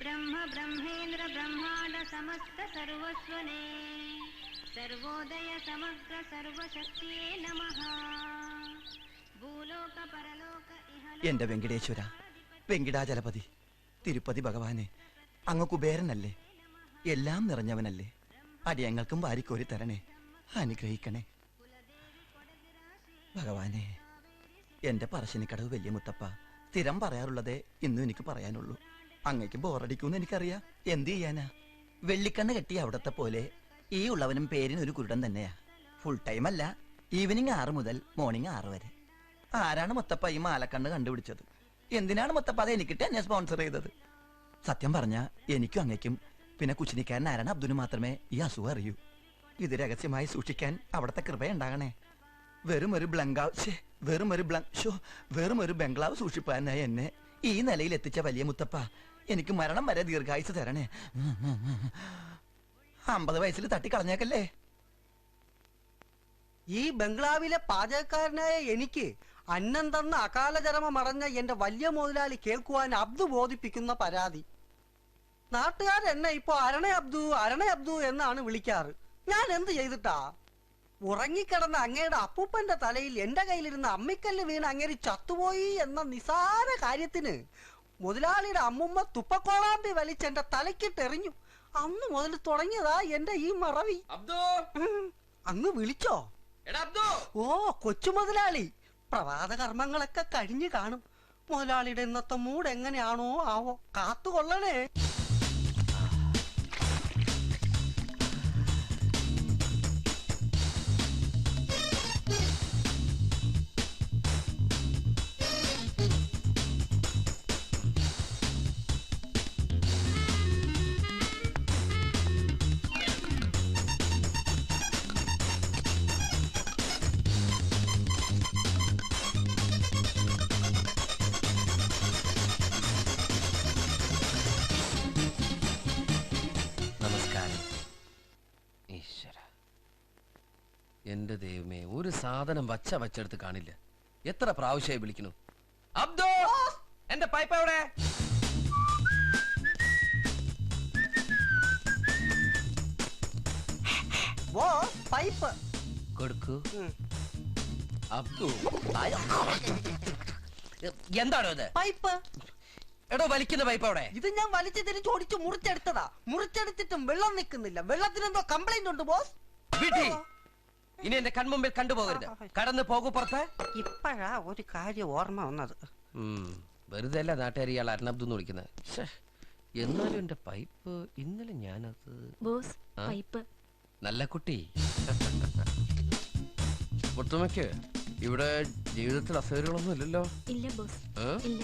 ब्रह्म ब्रह्मेन्द्र ब्रह्मांड समस्त सर्वस्वने सर्वोदय समग्र सर्वशक्तिये नमः भूलोक परलोक എന്റെ വെങ്കടേശ്വര, വെങ്കിടാചലപതി, തിരുപ്പതി ഭഗവാനെ, അങ്ങ് കുബേരനല്ലേ, എല്ലാം നിറഞ്ഞവനല്ലേ, അടിയങ്ങൾക്കും വാരിക്കോരി തരണേ, അനുഗ്രഹിക്കണേ ഭഗവാനെ. എന്റെ പറശ്ശിനിക്കടവ് വലിയ മുത്തപ്പ, സ്ഥിരം പറയാറുള്ളതേ ഇന്നും എനിക്ക് പറയാനുള്ളൂ. അങ്ങേക്ക് ബോറടിക്കൂന്ന് എനിക്കറിയാം, എന്ത് ചെയ്യാനാ. വെള്ളിക്കണ്ണ് കെട്ടിയ അവിടത്തെ പോലെ ഈ ഉള്ളവനും പേരിനൊരു കുരുടൻ തന്നെയാ. ഫുൾ ടൈം അല്ല, ഈവനിങ് 6 മുതൽ മോർണിംഗ് 6 വരെ. ആരാണ് മുത്തപ്പ ഈ മാലക്കണ്ണ് കണ്ടുപിടിച്ചത്? എന്തിനാണ് മുത്തപ്പ അത് എനിക്കിട്ട് എന്നെ സ്പോൺസർ ചെയ്തത്? സത്യം പറഞ്ഞ എനിക്കും അങ്ങയ്ക്കും പിന്നെ കുച്ചിനിക്കാരൻ ആരാണ് അബ്ദുന് മാത്രമേ ഈ അസുഖം അറിയൂ. ഇത് രഹസ്യമായി സൂക്ഷിക്കാൻ അവിടുത്തെ കൃപയുണ്ടാകണേ. വെറും ഒരു ബംഗ്ലാവ് സൂക്ഷിപ്പാനായി എന്നെ ഈ നിലയിൽ എത്തിച്ച വലിയ മുത്തപ്പ, എനിക്ക് മരണം വരെ ദീർഘായുസ് തരണേ. 50 വയസ്സിൽ തട്ടിക്കളഞ്ഞേക്കല്ലേ. ഈ ബംഗ്ലാവിലെ പാചകക്കാരനായ എനിക്ക് അന്നം തന്ന അകാലചരമ മറഞ്ഞ എന്റെ വലിയ മുതലാളി കേൾക്കുവാൻ അബ്ദു ബോധിപ്പിക്കുന്ന പരാതി. നാട്ടുകാരെന്നെ ഇപ്പൊ അരണ അബ്ദു എന്നാണ് വിളിക്കാറ്. ഞാൻ എന്ത് ചെയ്തിട്ടാ? ഉറങ്ങിക്കിടന്ന അങ്ങയുടെ അപ്പൂപ്പന്റെ തലയിൽ എന്റെ കയ്യിലിരുന്ന അമ്മിക്കല്ല് വീണ് അങ്ങേര് ചത്തുപോയി എന്ന നിസാര കാര്യത്തിന് മുതലാളിയുടെ അമ്മുമ്മ തുപ്പക്കോളാമ്പി വലിച്ചെന്റെ തലക്കിട്ടെറിഞ്ഞു. അന്ന് മുതൽ തുടങ്ങിയതാ എന്റെ ഈ മറവി. അങ്ങ് വിളിച്ചോ? ഓ, കൊച്ചു മുതലാളി, പ്രഭാത കർമ്മങ്ങളൊക്കെ കഴിഞ്ഞു കാണും. മുതലാളിയുടെ ഇന്നത്തെ മൂഡ് എങ്ങനെയാണോ ആവോ, കാത്തുകൊള്ളണേ. എന്റെ ദൈവമേ, ഒരു സാധനം വച്ചെടുത്ത് കാണില്ല. എത്ര പ്രാവശ്യമായി വിളിക്കുന്നു. അബ്ദോ, എന്റെ പൈപ്പ് എവിടെ? പൈപ്പ് കൊടുക്കൂ. അബ്ദു, എന്താണോ ഇത്? പൈപ്പ് എടോ, വലിക്കുന്ന പൈപ്പ് അവിടെ. ഇത് ഞാൻ വലിച്ചു തിരിച്ചോടിച്ച് മുറിച്ചെടുത്തതാ. മുറിച്ചെടുത്തിട്ടും വെള്ളം നിൽക്കുന്നില്ല. വെള്ളത്തിനെന്തോ കംപ്ലൈന്റ് ഉണ്ട് ബോസ്. ഇനി എന്റെ കൺമുമ്പിൽ കണ്ടുപോകരുത്. കടന്നു പോകൂ പുറത്ത്. ഇപ്പഴാ ഒരു കാര്യം ഓർമ്മ വന്നത്. വെറുതെ അല്ല നാട്ടുകാർ ഇയാൾ അർണബ്ദു എന്ന് വിളിക്കുന്നത്. എന്നാലും എന്റെ പൈപ്പ് ഇന്നലെ ഞാനത് പൈപ്പ് നല്ല കുട്ടി. മുത്തുമ്മയ്ക്ക് ഇവിടെ ജീവിതത്തിൽ അസൗകര്യങ്ങളൊന്നും ഇല്ലല്ലോ? ഇല്ല ബോസ്, ഇല്ല.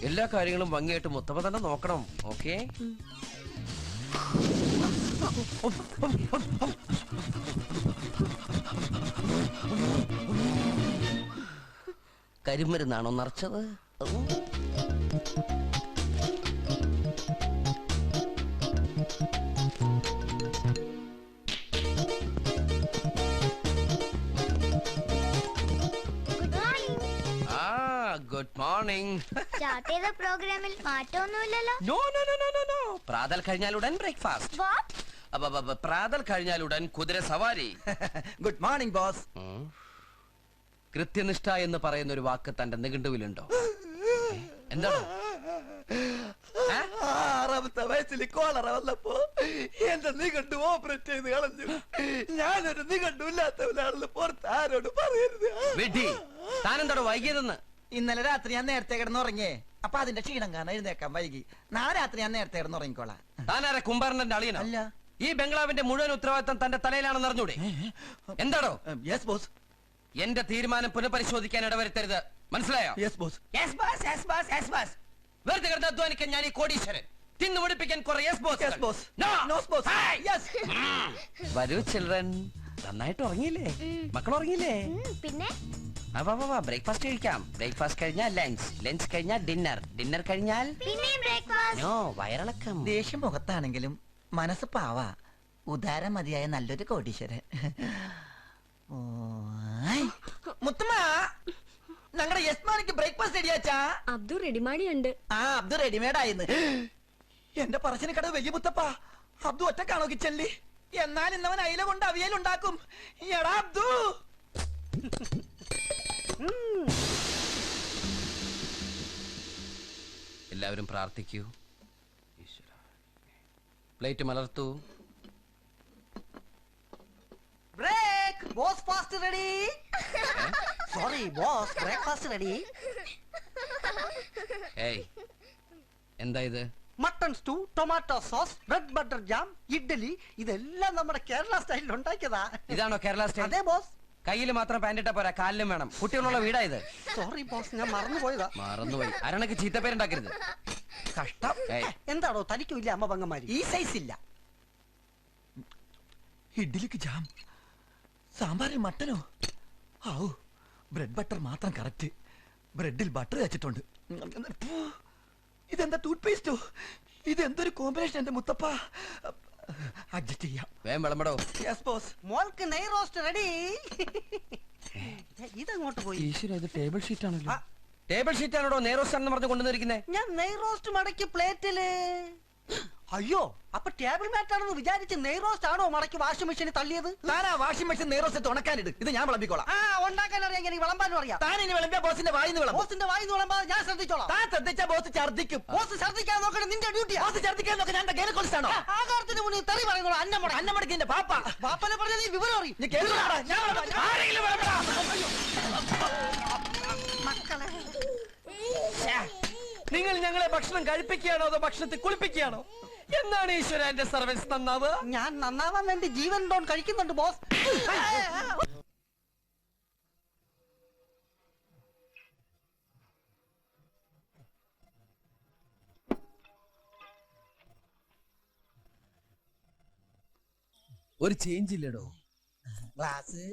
എല്ലാ കാര്യങ്ങളും ഭംഗിയായിട്ട് മുത്തമ്മ തന്നെ നോക്കണം. ഓക്കേ? കരിമരുന്നാണോ നിറച്ചത്? Good morning. സ്റ്റാർട്ട് ചെയ്ത പ്രോഗ്രാമിൽ മാറ്റമൊന്നുമില്ലല്ലോ. No no no no no. പ്രാതൽ കഴിഞ്ഞാലുടൻ ബ്രേക്ക്ഫാസ്റ്റ്. പ്രാതൽ കഴിഞ്ഞാലുടൻ കുതിര സവാരി. Good morning boss. കൃത്യനിഷ്ഠ എന്ന് പറയുന്ന ഒരു വാക്ക് തന്റെ നിഘണ്ടുവിലുണ്ടോ? എന്താണ്? 6ാമത്തെ വയസ്സിൽ കോളറ വന്നപ്പോ എന്റെ നിഘണ്ടു ഓപ്പറേറ്റ് ചെയ്ത് കളഞ്ഞു. ഞാനൊരു നിഘണ്ടു ഇല്ലാത്തവനാണെന്ന് പുറത്ത് ആരോട് പറയരുത്. താനെന്താണോ വൈകിയതെന്ന്? ഇന്നലെ രാത്രി ഞാൻ നേരത്തെ കിടന്നുറങ്ങിയേ, അപ്പൊ അതിന്റെ ക്ഷീണം കാരണം എഴുന്നേക്കാൻ വൈകി. നാളെ രാത്രി ഞാൻ നേരത്തെ കിടന്നുറങ്ങിക്കോളാം. താനാരെ കുംഭാരന്റെ അളിയനോ? അല്ല. ഈ ബംഗ്ലാവിന്റെ മുഴുവൻ ഉത്തരവാദിത്തം തന്റെ തലയിലാണെന്ന് അറിഞ്ഞൂടെ? എന്താണോ? Yes boss. എന്റെ തീരുമാനം പുനഃപരിശോധിക്കാൻ ഇടവരുത്തരുത്, മനസ്സിലായോ? Yes boss. വെറുതെ കിടന്ന് അധ്വാനിക്കാൻ ഞാൻ ഈ കോടീശ്വരൻ, തിന്നു മുടിപ്പിക്കാൻ കുറെ യെസ് ബോസ്. വരൂ ചിൽഡ്രൻ. നന്നായിട്ട് ഉറങ്ങിയില്ലേ? മക്കൾ ഉറങ്ങിയില്ലേ? പിന്നെ ബ്രേക്ക്ഫാസ്റ്റ് കഴിക്കാം. ബ്രേക്ക്ഫാസ്റ്റ് കഴിഞ്ഞാൽ ലഞ്ച്, ലഞ്ച് കഴിഞ്ഞാൽ ഡിന്നർ, ഡിന്നർ കഴിഞ്ഞാൽ നോ വയറിളക്കം. ദേഷ്യം മുഖത്താണെങ്കിലും മനസ്സ് പാവാ, ഉദാരമതിയായ നല്ലൊരു കോടീശ്വരൻ. മുത്തമ്മ, ഞങ്ങളുടെ യസ്മാനിക്ക് ബ്രേക്ക്ഫാസ്റ്റ് റെഡിയാച്ചാ? അബ്ദു റെഡിമേഡ് ഉണ്ട്. അബ്ദു റെഡിമേഡ് ആയിന്ന്. എന്റെ പറശ്ശിനിക്കടവ് വലിയ മുത്തപ്പ, അബ്ദു ഒറ്റക്കാണോ കിച്ചണില്? എന്നാൽ ഇന്നവൻ അയില കൊണ്ട് അവിയലുണ്ടാക്കും. എടാ അബ്ദു. എല്ലാവരും പ്രാർത്ഥിക്കൂ. പ്ലേറ്റ് മലർത്തൂ. Break. Boss fast ready. Sorry boss, breakfast ready. ഏയ്, എന്താ ഇത്? Mutton stew, tomato sauce, bread butter jam, idli, ഇതെല്ലാം നമ്മുടെ കേരള സ്റ്റൈലിൽ ഉണ്ടാക്കിയതാ. ഇതാണോ കേരള സ്റ്റൈൽ? അതെ ബോസ്. കയ്യിൽ മാത്രം പാൻറ്റിട്ടാ പോരാ, കാലിലും വേണം. കുട്ടികളുള്ള വീടാ ഇത്. സോറി ബോസ്, ഞാൻ മറന്നുപോയതാ. മറന്നുപോയി. അരണക്ക് ചീത്തപ്പേരുണ്ടാക്കരുത്. കഷ്ടം. ഏയ്, എന്താണോ തനിക്കും ഇല്ല അമ്മ പങ്ങന്മാര്? ഈ സൈസ് ഇല്ല. ഇഡ്ഡലിക്ക് ജാം, സാമ്പാറിൽ മട്ടനോ? ഔ, ബ്രെഡ് ബട്ടർ മാത്രം കറക്റ്റ്. ബ്രെഡിൽ ബട്ടർ വെച്ചിട്ടുണ്ട്. ഇതെന്താ ടൂത്ത് പേസ്റ്റോ? ഇതെന്തൊരു കോമ്പിനേഷൻ എന്റെ മുത്തപ്പ. അഡ്ജസ്റ്റ് ചെയ്യാം. വേഗം വിളമ്പടോ. Yes boss. മോൾക്ക് നെയ് റോസ്റ്റ് റെഡി. ഇതങ്ങോട്ട് പോയി. ഈശ്വര, ഇത് ടേബിൾ ഷീറ്റ് ആണല്ലോ. ടേബിൾ ഷീറ്റ് ആണോ നേരോസ്റ്റാണെന്ന് പറഞ്ഞ് കൊണ്ടുവന്നിരിക്കുന്നേ? ഞാൻ നെയ് റോസ്റ്റ് മടക്കി പ്ലേറ്റില്. അയ്യോ, അപ്പൊ ടേബിൾ മാറ്റ് ആണെന്ന് വിചാരിച്ച് നെയ് റോസ്റ്റ് ആണോ മടക്കി വാഷിംഗ് മെഷീനിൽ തള്ളിയത്? Thana washing machine നേരോസ്റ്റ് ഉണക്കാനിട്. ഇത് ഞാൻ വിളമ്പിക്കോളാം. ആ, ഉണ്ടാക്കാൻ അറിയാം, എനിക്ക് വിളമ്പാനും അറിയാം. താൻ ഇനി വിളമ്പിയ ബോസിന്റെ വായിന്ന് വിളമ്പും. ബോസിന്റെ വായി വിളമ്പാതെ ഞാൻ ശ്രദ്ധിച്ചോളാം. താൻ ശ്രദ്ധിച്ച ബോസ് ഛർദ്ദിക്കും. ബോസ് ശ്രദ്ധിക്കാൻ നോക്കണം, നിന്റെ ഡ്യൂട്ടിയാ. ബോസ് ഛർദ്ദിക്കാൻ നോക്കാൻ ഞാൻ ഗൈനക്കോളജിസ്റ്റാണോ? ആകാരത്തിന് മുന്നിൽ തെറി പറയുന്നോളൂ. അന്നമടക്ക് എന്റെ പാപ്പ. ബാപ്പനെ പറഞ്ഞ നീ വിവരം അറിയും. നീ കേൾക്കണോടാ? ഞാൻ വിളമ്പാം. ആരെങ്കിലും വിളമ്പടാ. മക്കളെ, നിങ്ങൾ ഞങ്ങളെ ഭക്ഷണം കഴിപ്പിക്കുകയാണോ അതോ ഭക്ഷണത്തിൽ കുളിപ്പിക്കുകയാണോ? എന്താണ് ഈശ്വര എന്റെ സർവീസ് നന്നാവ്? ഞാൻ നന്നാവാൻ വേണ്ടി ജീവൻ ഡോൺ കഴിക്കുന്നുണ്ട് ബോസ്. ഒരു ചേഞ്ച് ഇല്ലടോ. ഗ്ലാസ്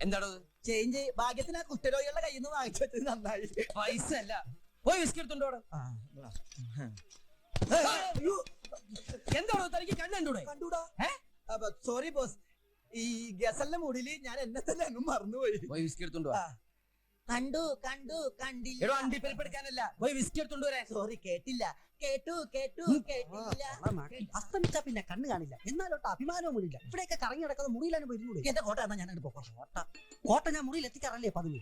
എന്താടോ ചേഞ്ച്? ഭാഗ്യത്തിന് ആ കുറ്റരോഗികളുടെ കയ്യിൽ നിന്ന് വാങ്ങിച്ചു വെച്ചത് നന്നായി. പൈസ അല്ല. പോയി വിസ്കി എടുത്തോണ്ടോ. എന്താണോ തനിക്ക് കണ്ണൂടെ? കണ്ടൂടാ. സോറി ബോസ്, ഈ ഗസലിന്റെ മൂടില് ഞാൻ എന്നെ തന്നെ അങ്ങ് മറന്നുപോയി. പോയി വിസ്കി എടുത്തോണ്ടോ. കണ്ടു കണ്ടു കണ്ടില്ല. എടോ, അണ്ടിപ്പരിപ്പെടുക്കാനല്ല, പോയി വിസ്കി എടുത്തോണ്ട് വരാൻ. സോറി, കേട്ടില്ല. കേട്ടു കേട്ടു കേട്ടില്ല. അസ്തമിച്ചാ പിന്നെ കണ്ണ് കാണില്ല, എന്നാലോട്ട് അഭിമാനവും ഇല്ല. ഇവിടെയൊക്കെ കറങ്ങി നടക്കുന്ന മുറിയിലാണ് പോയിരുന്നത്. എന്റെ കോട്ട എന്നാ ഞാൻ പോകാം. കോട്ട ഞാൻ മുറിയിൽ എത്തിക്കാറല്ലേ പതിവ്.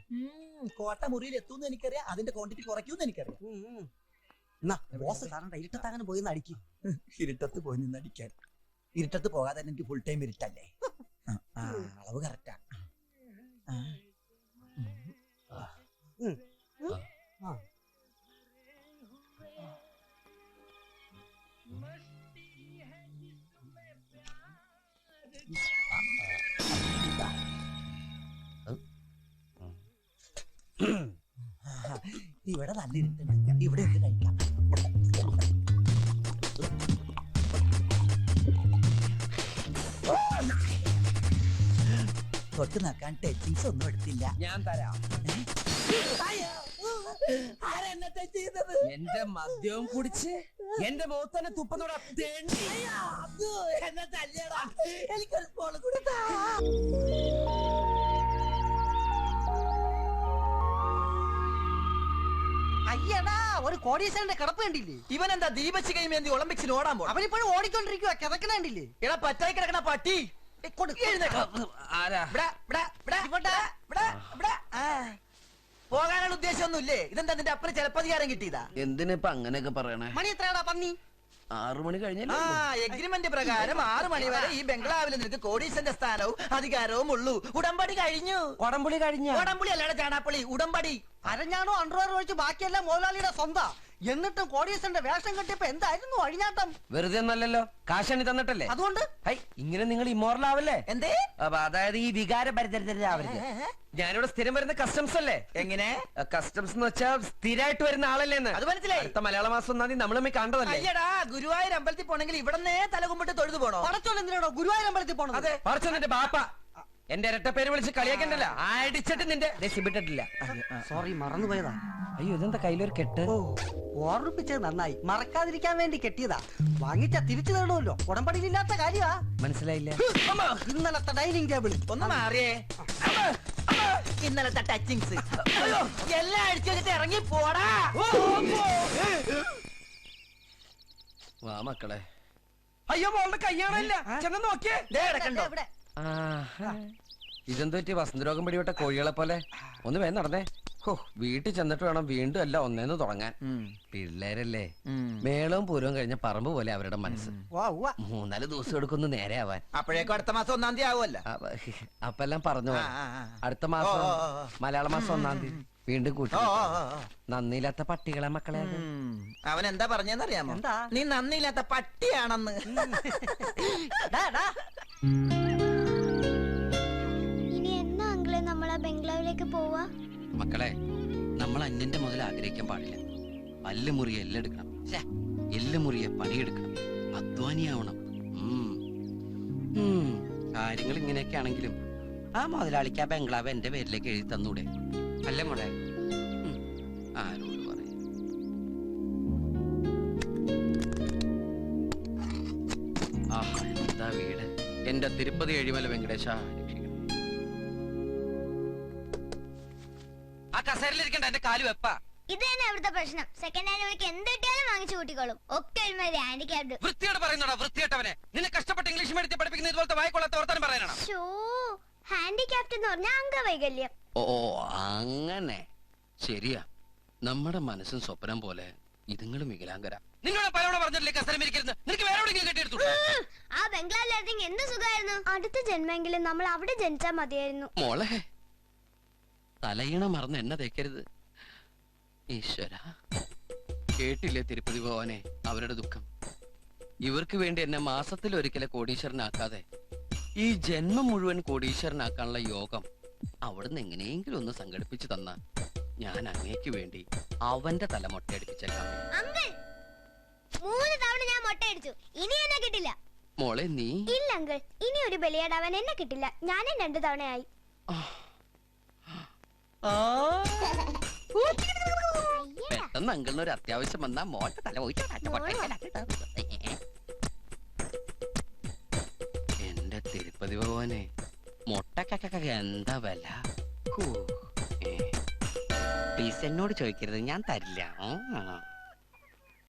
കോട്ട മുറിയിൽ എത്തുമെന്ന് എനിക്കറിയാം, അതിന്റെ ക്വാണ്ടിറ്റി കുറയ്ക്കൂന്ന് എനിക്കറിയാം. എന്നാ ബോസ് കാരണം ഇരുട്ടത്താങ്ങനെ പോയി അടിക്കും. ഇരുട്ടത്ത് പോയി നിന്ന് അടിക്കാൻ. ഇരുട്ടത്ത് പോകാതെ എനിക്ക് ഫുൾ ടൈം ഇരുട്ടല്ലേ? അളവ് കറക്റ്റാ. ഇവിടെ നല്ല ഇരുട്ടുണ്ട്, ഇവിടെ എന്ത് കഴിക്കാം? തൊട്ട് നോക്കാൻ ടച്ചിങ്സ് ഒന്നും എടുത്തില്ല. ഞാൻ തരാം. ആരെന്നെ ടച്ച് ചെയ്തത്? എന്റെ മദ്യവും കുടിച്ച് എന്റെ മുഖത്തന്നെ തുപ്പത്തോടെ എന്നെ തല്ലിയടാ. എനിക്കൊരു സ്പൂൺ കൂടി താ. അയ്യടാ, ഒരു കോടീശ്വരന്റെ കിടപ്പ് കണ്ടില്ലേ? ഇവനെന്താ ദീപശി കൈമേന്തി ഒളിമ്പിക്സിന് ഓടാൻ പോണം? അവനിപ്പോഴും ഓടിക്കൊണ്ടിരിക്കുക, കിതക്കണ കണ്ടില്ലേ? എടാ പറ്റായി കിടക്കണ പട്ടി. ആരാ? പോകാനുള്ള ഉദ്ദേശമൊന്നുമില്ലേ? ഇതെന്താ നിന്റെ അപ്പന് ചിലപ്പതികാരം കിട്ടിയതാ? എന്തിനിപ്പ അങ്ങനെയൊക്കെ പറയണേ? മണി എത്രയാടാ പന്നി? 6 മണി കഴിഞ്ഞല്ലേ? എഗ്രിമെന്റ് പ്രകാരം 6 മണി വരെ ഈ ബംഗ്ലാവിൽ നിനക്ക് കോടീശ്വരന്റെ സ്ഥാനവും അധികാരവും ഉള്ളൂ. ഉടമ്പടി കഴിഞ്ഞു. കൊടംപുളി കഴിഞ്ഞ? ഉടമ്പടി അല്ലാതെ ചാണാപ്പള്ളി, ഉടമ്പടി. അരഞ്ഞാണോ അണ്ടർവെയർ ഒഴിച്ച് ബാക്കിയെല്ലാം മോലാളിയുടെ സ്വന്തം. എന്നിട്ടും കോടീശ്വരന്റെ വേഷം കെട്ടിയപ്പോ എന്തായിരുന്നു അഴിഞ്ഞാട്ടം? വെറുതെ ഒന്നല്ലല്ലോ, കാശണി തന്നിട്ടല്ലേ. അതുകൊണ്ട് ഇങ്ങനെ നിങ്ങൾ ഇമ്മോറൽ ആവല്ലേ? എന്തേ? അതായത് ഈ വികാര പരിചരിതരാവരുത്. ഞാനിവിടെ സ്ഥിരം വരുന്ന കസ്റ്റംസ് അല്ലേ? എങ്ങനെ കസ്റ്റംസ് എന്ന് വെച്ചാൽ സ്ഥിരമായിട്ട് വരുന്ന ആളല്ലേന്ന്. അത് മനസ്സിലായി. അടുത്ത മലയാള മാസം 1-ാം തീയതി നമ്മൾ കണ്ടതല്ലേ? അയ്യടാ, ഗുരുവായൂർ അമ്പലത്തിൽ പോണെങ്കിൽ ഇവിടന്നേ തലകുമ്പിട്ട് തൊഴുതു പോണോ? പടച്ചോൻ എന്തിനാണോ ഗുരുവായൂർ അമ്പലത്തിൽ പോണത്? അതെ, പറച്ചോ നിന്റെ ബാപ്പ. എന്റെ ഇരട്ട പേര് വിളിച്ച് കളിയാക്കണ്ടല്ല. അടിച്ചിട്ട് നിന്റെ സിബിട്ടിട്ടില്ല. സോറി, മറന്നുപോയതാ. അയ്യോ, ഇതെന്താ കയ്യിലൊരു കെട്ട്? ഓർമ്മിപ്പിച്ചത് നന്നായി, മറക്കാതിരിക്കാൻ വേണ്ടി കെട്ടിയതാ. വാങ്ങിച്ചാ തിരിച്ചു തരണമല്ലോ, ഉടമ്പടിയിലില്ലാത്ത കാര്യമാ. മനസ്സിലായില്ല? ഇന്നലത്തെ ഡൈനിങ് ടേബിൾ ഒന്ന് മാറിയേ. ഇന്നലത്തെ ടച്ചിങ്സ് എല്ലാം അടിച്ചു വെച്ചിട്ട് ഇറങ്ങി പോടാ. വാ മക്കളെ. അയ്യോ മോളുടെ കയ്യാണല്ല, ചെന്ന് നോക്കിയേ. ഇതെന്തു പറ്റി വസന്തരോഗം പിടിവിട്ട കോഴികളെ പോലെ? ഒന്ന് വേഗം നടന്നേ. ഹോ, വീട്ടിൽ ചെന്നിട്ട് വേണം വീണ്ടും അല്ല ഒന്നേന്ന് തുടങ്ങാൻ. പിള്ളേരല്ലേ, മേളവും പൂരവും കഴിഞ്ഞ പറമ്പ് പോലെ അവരുടെ മനസ്സ്. 3-4 ദിവസം എടുക്കുന്നു നേരെ ആവാൻ. അപ്പോഴേക്കും അടുത്ത മാസം 1-ാം തീയതി ആവുമല്ലോ. അപ്പെല്ലാം പറഞ്ഞു. അടുത്ത മാസം മലയാള മാസം 1-ാം തീയതി വീണ്ടും കൂട്ടി. നന്ദിയില്ലാത്ത പട്ടികളെ മക്കളെ. അവൻ എന്താ പറഞ്ഞെന്നറിയാമോ? നീ നന്ദിയില്ലാത്ത പട്ടിയാണെന്ന്. ഇനി എന്നാ അങ്കിളെ നമ്മളാ ബംഗ്ലാവിലേക്ക് പോവാ? മക്കളെ, നമ്മൾ അന്യന്റെ മുതൽ ആഗ്രഹിക്കാൻ പാടില്ല. പല്ല് മുറിയെ എല്ലെടുക്കണം, എല്ല് മുറിയെ പണിയെടുക്കണം, അധ്വാനിയാവണം. കാര്യങ്ങൾ ഇങ്ങനെയൊക്കെ ആണെങ്കിലും ആ മുതലാളിക്ക് ആ ബംഗ്ലാവ് എന്റെ പേരിലേക്ക് എഴുതി തന്നൂടെ? അല്ലേ മോളെ? ആരോട് പറയും? എന്താ വീട്! എന്റെ തിരുപ്പതി എഴിമല വെങ്കടേശ രക്ഷിക്കണം. ആ കസേരയിലിരിക്കണ്ട, എന്റെ കാല് വെപ്പാ. ഇത് തന്നെ അവിടുത്തെ പ്രശ്നം. സെക്കൻഡ് ഹാൻഡ് വിളിക്ക് എന്ത് കിട്ടിയാലും വാങ്ങിച്ചു കൂട്ടിക്കോളും. ഒക്കെ ഒരുമാതിരി ഹാൻഡിക്യാപ്ഡ്. വൃത്തിയോട് പറയുന്നോടാ വൃത്തിയേട്ടവനെ. നിന്നെ കഷ്ടപ്പെട്ട് ഇംഗ്ലീഷ് മീഡിയത്തിൽ പഠിപ്പിക്കുന്ന ഇതുപോലത്തെ വായിക്കൊള്ളാത്ത വർത്താനം പറയാനാണ്. ഹാൻഡിക്യാപ്ഡ് എന്ന് പറഞ്ഞാൽ അംഗവൈകല്യം. ഓ അങ്ങനെ. ശരിയാ, നമ്മുടെ മനസ്സും സ്വപ്നം പോലെ ഇതുങ്ങളും വികലാംഗരാ. നിന്നോട് പലവണ പറഞ്ഞില്ലേ കസേര ഇരിക്കരുത്? നിനക്ക് വേറെ എവിടെയെങ്കിലും കെട്ടിയെടുത്തു. ആ ബംഗ്ലാവിലായിരുന്നെങ്കിൽ എന്ത് സുഖമായിരുന്നു. അടുത്ത ജന്മെങ്കിലും നമ്മൾ അവിടെ ജനിച്ചാൽ മതിയായിരുന്നു. മോളെ, തലയിണ മറന്ന് എന്നെ തേക്കരുത്. ഈശ്വര, കേട്ടില്ലേ തിരുപ്പതി ഭവാനെ അവരുടെ ദുഃഖം? ഇവർക്ക് വേണ്ടി എന്നെ മാസത്തിലൊരിക്കലെ കോടീശ്വരനാക്കാതെ ഈ ജന്മം മുഴുവൻ കോടീശ്വരനാക്കാനുള്ള യോഗം അവിടുന്ന് എങ്ങനെയെങ്കിലും ഒന്ന് സംഘടിപ്പിച്ചു തന്ന ഞാൻ അങ്ങേക്ക് വേണ്ടി അവന്റെ തല മൊട്ടയടിപ്പിച്ചേക്കാം. അങ്കിൾ, 3 തവണ ഞാൻ മൊട്ടയടിച്ചു. ഇനി എന്നെ കിട്ടില്ല. മോളെ നീ ഇല്ല അങ്കിൾ, ഇനി ഒരു ബലിയാടാവാൻ എന്നെ കിട്ടില്ല. ഞാനും 2 തവണയായി. പെട്ടെന്ന് അങ്കിളിന് ഒരു അത്യാവശ്യം വന്നാ മോട്ട തല എന്റെ തിരുപ്പതി ഭഗവാനെ, മൊട്ടക്കൊക്കെ എന്താ വില? പ്ലീസ് എന്നോട് ചോദിക്കരുത്, ഞാൻ തരില്ല.